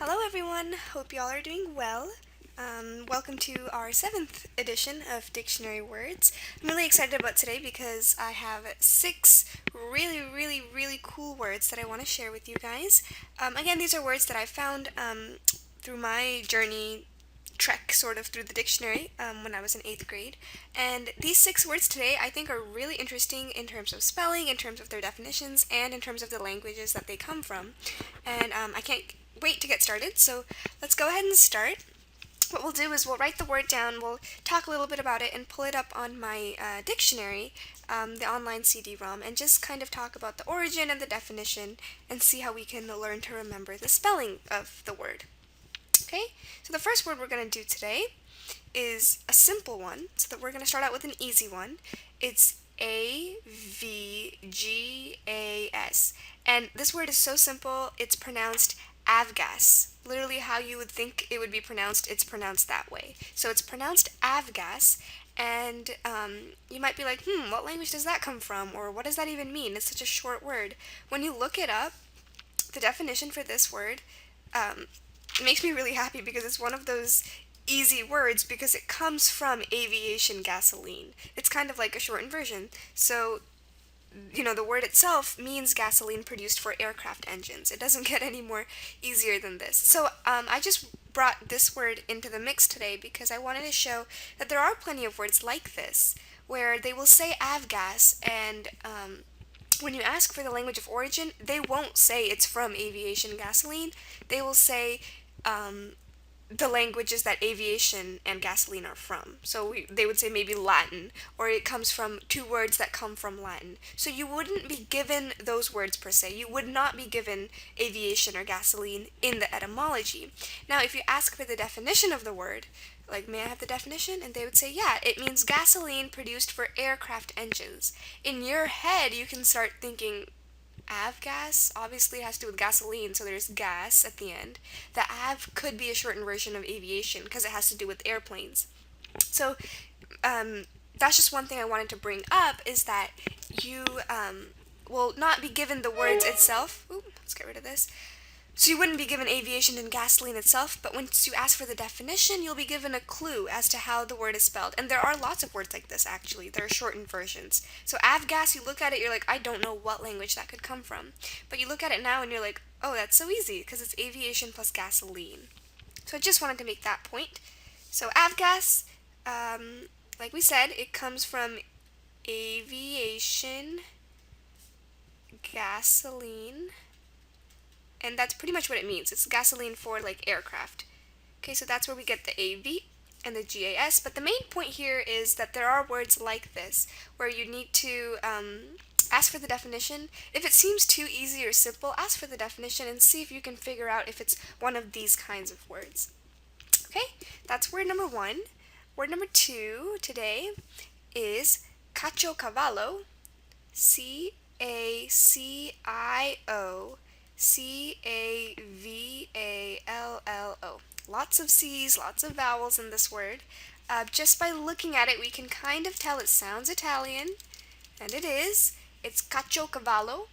Hello everyone, hope y'all are doing well. Welcome to our 7th edition of Dictionary Words. I'm really excited about today because I have 6 really cool words that I want to share with you guys. Again, these are words that I found through my journey trek sort of through the dictionary when I was in 8th grade. And these 6 words today I think are really interesting in terms of spelling, in terms of their definitions, and in terms of the languages that they come from. And I can't wait to get started, so let's go ahead and start. What we'll do is we'll write the word down, we'll talk a little bit about it, and pull it up on my dictionary, the online CD-ROM, and just kind of talk about the origin and the definition, and see how we can learn to remember the spelling of the word. Okay, so the first word we're going to do today is a simple one, so that we're going to start out with an easy one. It's Avgas. And this word is so simple, it's pronounced avgas. Literally how you would think it would be pronounced, it's pronounced that way. So it's pronounced avgas, and you might be like, what language does that come from? Or what does that even mean? It's such a short word. When you look it up, the definition for this word, it makes me really happy because it's one of those easy words because it comes from aviation gasoline. It's kind of like a shortened version. So, the word itself means gasoline produced for aircraft engines. It doesn't get any more easier than this. So, I just brought this word into the mix today because I wanted to show that there are plenty of words like this where they will say avgas, and when you ask for the language of origin, they won't say it's from aviation gasoline. They will say the languages that aviation and gasoline are from. So they would say maybe Latin, or it comes from 2 words that come from Latin. So you wouldn't be given those words per se. You would not be given aviation or gasoline in the etymology. Now, if you ask for the definition of the word, like, may I have the definition? And they would say, yeah, it means gasoline produced for aircraft engines. In your head, you can start thinking, avgas obviously has to do with gasoline, so there's gas at the end. The av could be a shortened version of aviation because it has to do with airplanes. So that's just one thing I wanted to bring up, is that you will not be given the words itself. Ooh, let's get rid of this. So you wouldn't be given aviation and gasoline itself, but once you ask for the definition, you'll be given a clue as to how the word is spelled. And there are lots of words like this, actually. There are shortened versions. So avgas, you look at it, you're like, I don't know what language that could come from. But you look at it now and you're like, oh, that's so easy, because it's aviation plus gasoline. So I just wanted to make that point. So avgas, like we said, it comes from aviation, gasoline, and that's pretty much what it means. It's gasoline for, like, aircraft. Okay, so that's where we get the AV and the GAS, but the main point here is that there are words like this where you need to ask for the definition. If it seems too easy or simple, ask for the definition and see if you can figure out if it's one of these kinds of words. Okay, that's word number 1. Word number 2 today is caciocavallo, Cavallo. Lots of C's, lots of vowels in this word. Just by looking at it, we can kind of tell it sounds Italian, and it is. It's caciocavallo.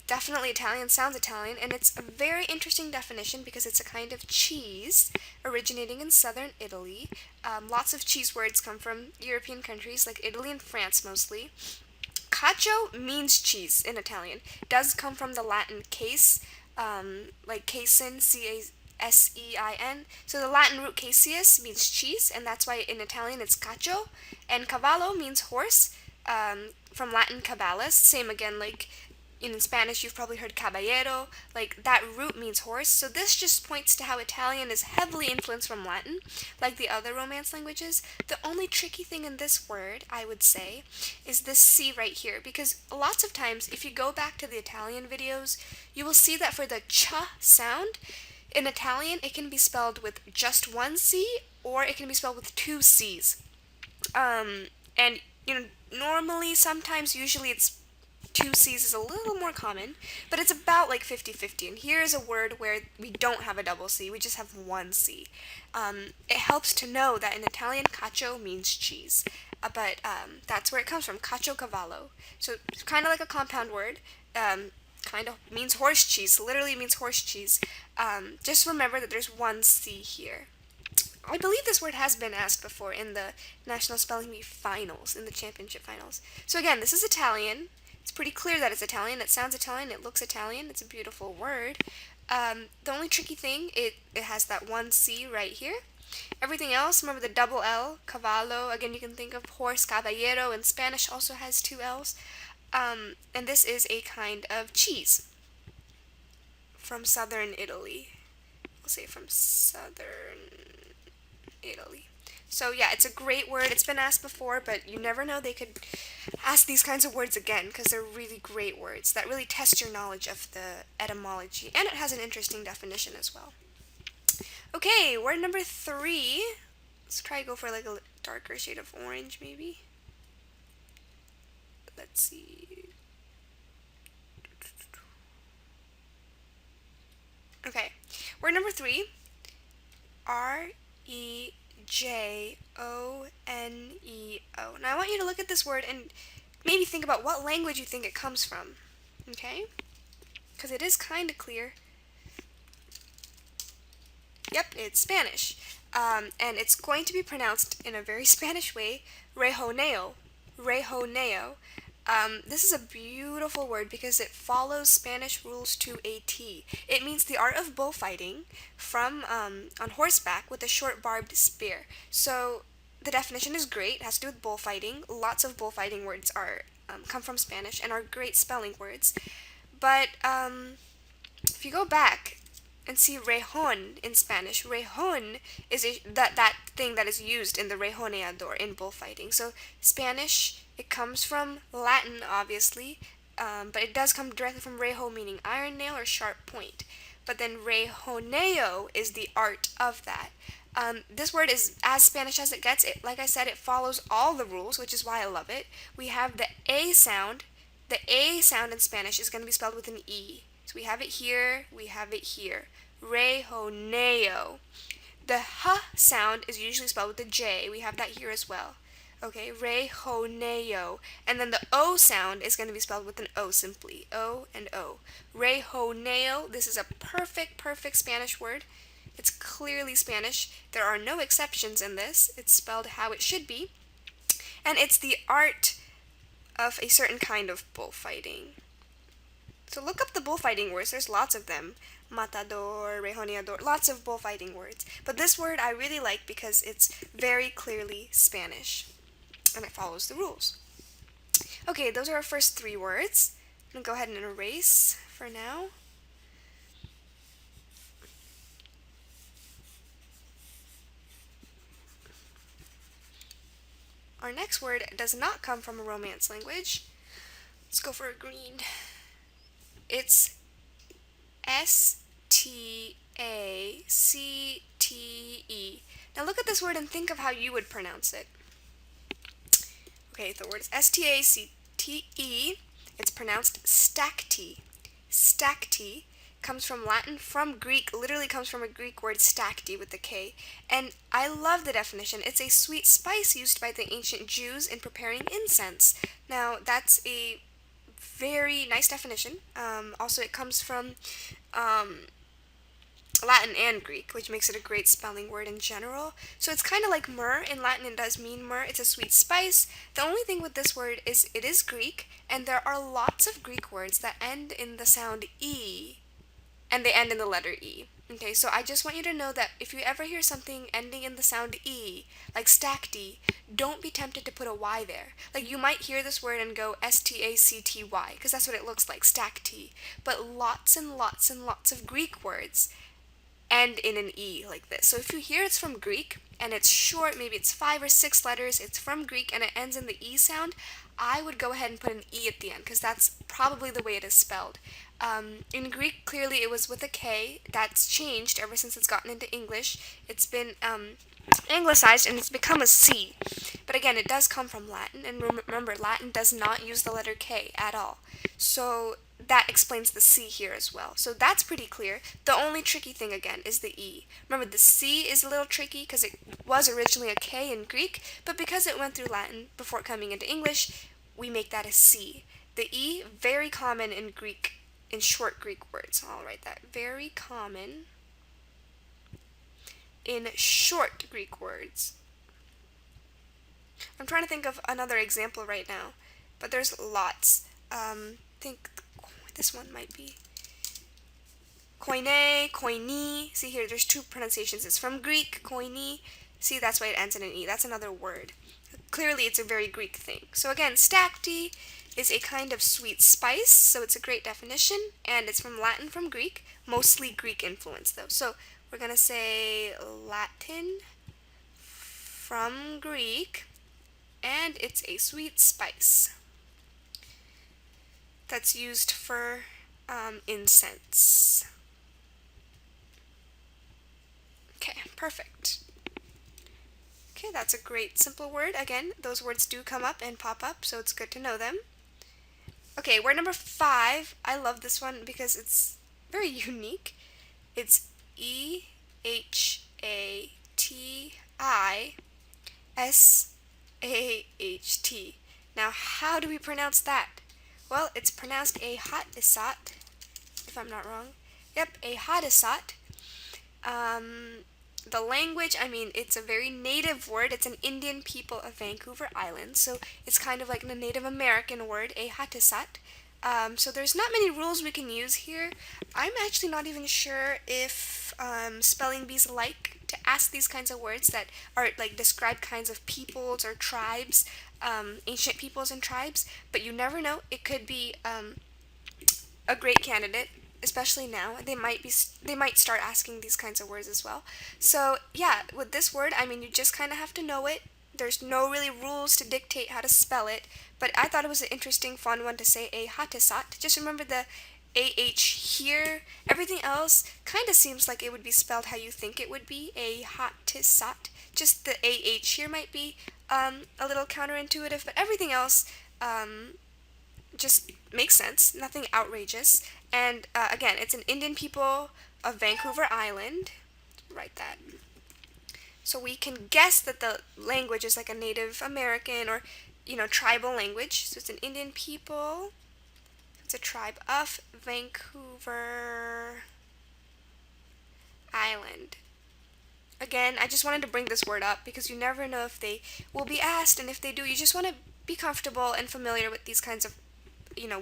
Definitely Italian, sounds Italian, and it's a very interesting definition because it's a kind of cheese originating in southern Italy. Lots of cheese words come from European countries like Italy and France mostly. Cacio means cheese in Italian. It does come from the Latin case, like casein, Casein. So the Latin root caseus means cheese, and that's why in Italian it's cacio. And cavallo means horse, from Latin cavalus. Same again, like in Spanish you've probably heard caballero. Like, that root means horse. So this just points to how Italian is heavily influenced from Latin, like the other Romance languages. The only tricky thing in this word, I would say, is this C right here, because lots of times if you go back to the Italian videos, you will see that for the ch sound, in Italian it can be spelled with just one C, or it can be spelled with 2 C's. And normally, sometimes, usually it's 2 C's is a little more common, but it's about like 50-50. And here is a word where we don't have a double C, we just have 1 C. It helps to know that in Italian, cacio means cheese, but that's where it comes from, caciocavallo. So it's kind of like a compound word. kind of means horse cheese. Literally means horse cheese. Just remember that there's one C here. I believe this word has been asked before in the National Spelling Bee finals, in the championship finals. So again, this is Italian. It's pretty clear that it's Italian. It sounds Italian. It looks Italian. It's a beautiful word. The only tricky thing, it has that one C right here. Everything else, remember the double L, cavallo. Again, you can think of horse, caballero. In Spanish also has two L's. And this is a kind of cheese from southern Italy. We'll say from southern Italy. So yeah, it's a great word. It's been asked before, but you never know. They could ask these kinds of words again because they're really great words that really test your knowledge of the etymology, and it has an interesting definition as well. Okay, word number 3. Let's try to go for like a darker shade of orange, maybe. Let's see. Okay, word number 3. R-E-J-O-N-E-O. Now I want you to look at this word and maybe think about what language you think it comes from. Okay? Because it is kind of clear. Yep, it's Spanish. And it's going to be pronounced in a very Spanish way, rejoneo. Rejoneo. This is a beautiful word because it follows Spanish rules to a T. It means the art of bullfighting from on horseback with a short barbed spear. So the definition is great. It has to do with bullfighting. Lots of bullfighting words are come from Spanish and are great spelling words. But if you go back and see rejon in Spanish, rejon is that thing that is used in the rejoneador in bullfighting. So Spanish, it comes from Latin, obviously, but it does come directly from rejo, meaning iron nail or sharp point. But then rejoneo is the art of that. This word is as Spanish as it gets. Like I said, it follows all the rules, which is why I love it. We have the A sound. The A sound in Spanish is going to be spelled with an E. So we have it here, we have it here. Rejoneo. The H sound is usually spelled with a J. We have that here as well. Okay, rejoneo. And then the O sound is going to be spelled with an O simply. O and O. Rejoneo. This is a perfect Spanish word. It's clearly Spanish. There are no exceptions in this. It's spelled how it should be. And it's the art of a certain kind of bullfighting. So look up the bullfighting words. There's lots of them. Matador, rejoneador, lots of bullfighting words. But this word I really like because it's very clearly Spanish. And it follows the rules. Okay, those are our first 3 words. I'm going to go ahead and erase for now. Our next word does not come from a Romance language. Let's go for a green. It's S-T-A-C-T-E. Now look at this word and think of how you would pronounce it. Okay, the word is S-T-A-C-T-E. It's pronounced stacti. Stacti comes from Latin, from Greek, literally comes from a Greek word stacti with the K. And I love the definition. It's a sweet spice used by the ancient Jews in preparing incense. Now, that's a very nice definition. Also, it comes from Latin and Greek, which makes it a great spelling word in general. So it's kind of like myrrh. In Latin, it does mean myrrh. It's a sweet spice. The only thing with this word is it is Greek, and there are lots of Greek words that end in the sound E, and they end in the letter E. Okay, so I just want you to know that if you ever hear something ending in the sound E, like stacty, don't be tempted to put a Y there. Like, you might hear this word and go S-T-A-C-T-Y, because that's what it looks like, stacty. But lots and lots and lots of Greek words end in an E like this. So if you hear it's from Greek, and it's short, maybe it's 5 or 6 letters, it's from Greek, and it ends in the E sound, I would go ahead and put an E at the end, because that's probably the way it is spelled. In Greek, clearly it was with a K. That's changed ever since it's gotten into English. It's been anglicized and it's become a C. But again, it does come from Latin, and remember, Latin does not use the letter K at all. So that explains the C here as well. So that's pretty clear. The only tricky thing, again, is the E. Remember, the C is a little tricky because it was originally a K in Greek, but because it went through Latin before coming into English, we make that a C. The E, very common in Greek in short Greek words. I'll write that. Very common in short Greek words. I'm trying to think of another example right now, but there's lots. Think this one might be koine, koini. See here, there's two pronunciations. It's from Greek, koini. See, that's why it ends in an e. That's another word. Clearly, it's a very Greek thing. So again, stacti is a kind of sweet spice, so it's a great definition, and it's from Latin, from Greek, mostly Greek influence though. So we're gonna say Latin from Greek, and it's a sweet spice that's used for incense. Okay, perfect. Okay, that's a great simple word. Again, those words do come up and pop up, so it's good to know them. Okay, word number 5. I love this one because it's very unique. It's Ehatisaht. Now, how do we pronounce that? Well, it's pronounced Ehatisat, if I'm not wrong. Yep, Ehatisat. The language, I mean, it's a very native word. It's an Indian people of Vancouver Island, so it's kind of like the Native American word, Ehatisat. So there's not many rules we can use here. I'm actually not even sure if spelling bees like to ask these kinds of words that are like describe kinds of peoples or tribes, ancient peoples and tribes, but you never know. It could be a great candidate, especially now. They might start asking these kinds of words as well. So yeah, with this word, I mean, you just kind of have to know it. There's no really rules to dictate how to spell it, but I thought it was an interesting, fun one to say, Ehatisat. Just remember the AH here. Everything else kind of seems like it would be spelled how you think it would be, Ehatisat. Just the AH here might be a little counterintuitive, but everything else just makes sense, nothing outrageous. And again, it's an Indian people of Vancouver Island. Write that. So we can guess that the language is like a Native American or, tribal language. So it's an Indian people. It's a tribe of Vancouver Island. Again, I just wanted to bring this word up because you never know if they will be asked, and if they do, you just want to be comfortable and familiar with these kinds of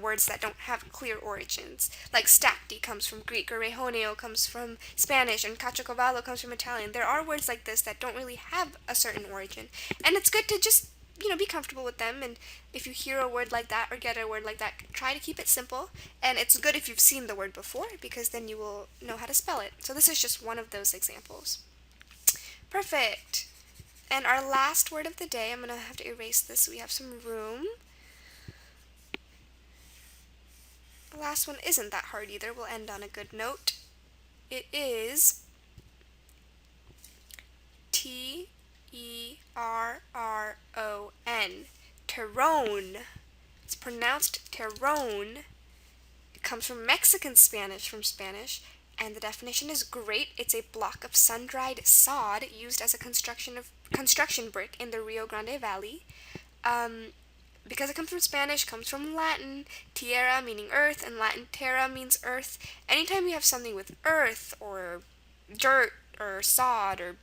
words that don't have clear origins. Like stacti comes from Greek, or rehoneo comes from Spanish, and caciocavallo comes from Italian. There are words like this that don't really have a certain origin. And it's good to just, be comfortable with them. And if you hear a word like that or get a word like that, try to keep it simple. And it's good if you've seen the word before, because then you will know how to spell it. So this is just one of those examples. Perfect. And our last word of the day, I'm going to have to erase this so we have some room. The last one isn't that hard either. We'll end on a good note. It is Terron. Terron. It's pronounced terron. It comes from Mexican Spanish, and the definition is great. It's a block of sun-dried sod used as a construction brick in the Rio Grande Valley. Because it comes from Spanish, comes from Latin, tierra meaning earth, and Latin terra means earth. Anytime you have something with earth or dirt or sod or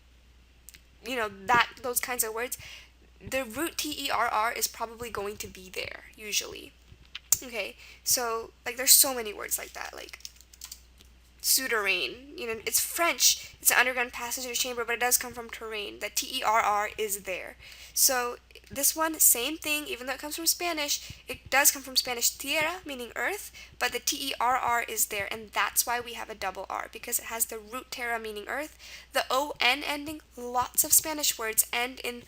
those kinds of words, the root terr is probably going to be there usually. Okay, so like there's so many words like that, like souterrain. It's French. It's an underground passage or chamber, but it does come from terrain. The terr is there. So this one, same thing. Even though it comes from Spanish, it does come from Spanish tierra, meaning earth, but the terr is there, and that's why we have a double r, because it has the root terra, meaning earth. The on ending, lots of Spanish words end in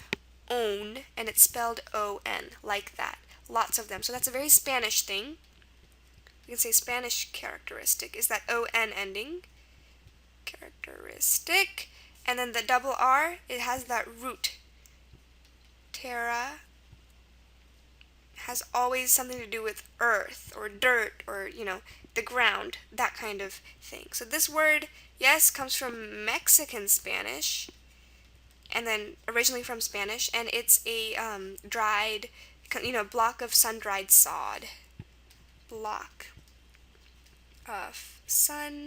own, and it's spelled on, like that. Lots of them. So that's a very Spanish thing. We can say Spanish characteristic is that on ending. Characteristic. And then the double r, it has that root. Terra has always something to do with earth or dirt or, the ground, that kind of thing. So this word, yes, comes from Mexican Spanish, and then originally from Spanish, and it's a dried, block of sun-dried sod. Block. sun-dried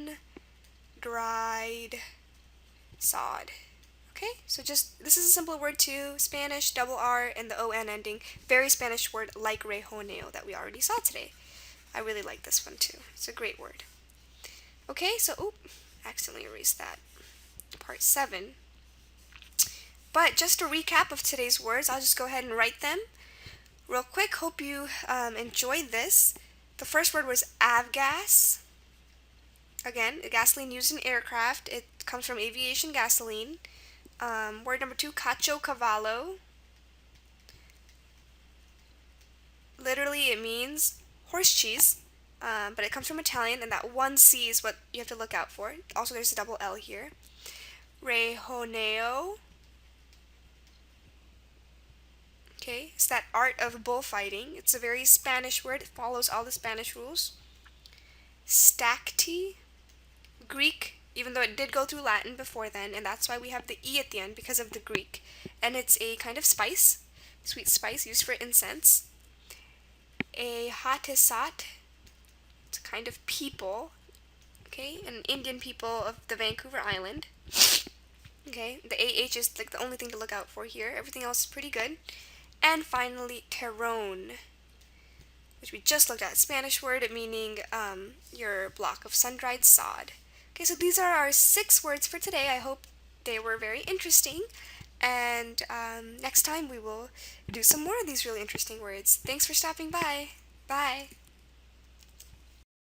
sod. Okay, so just this is a simple word too. Spanish, double R and the O-N ending. Very Spanish word like rejoneo that we already saw today. I really like this one too. It's a great word. Okay, so accidentally erased that. Part 7. But just a recap of today's words, I'll just go ahead and write them real quick. Hope you enjoyed this. The first word was avgas. Again, a gasoline used in aircraft. It comes from aviation gasoline. Word number 2, caciocavallo. Literally, it means horse cheese, but it comes from Italian, and that one C is what you have to look out for. Also, there's a double L here. Rejoneo. Okay, it's that art of bullfighting. It's a very Spanish word. It follows all the Spanish rules. Stacti. Greek, even though it did go through Latin before then, and that's why we have the E at the end because of the Greek. And it's a kind of spice, sweet spice used for incense. A hatisat, it's a kind of people, okay, an Indian people of the Vancouver Island. Okay, the AH is like the only thing to look out for here. Everything else is pretty good. And finally, terron, which we just looked at. Spanish word meaning your block of sun-dried sod. Okay, so these are our 6 words for today. I hope they were very interesting. And next time we will do some more of these really interesting words. Thanks for stopping by. Bye.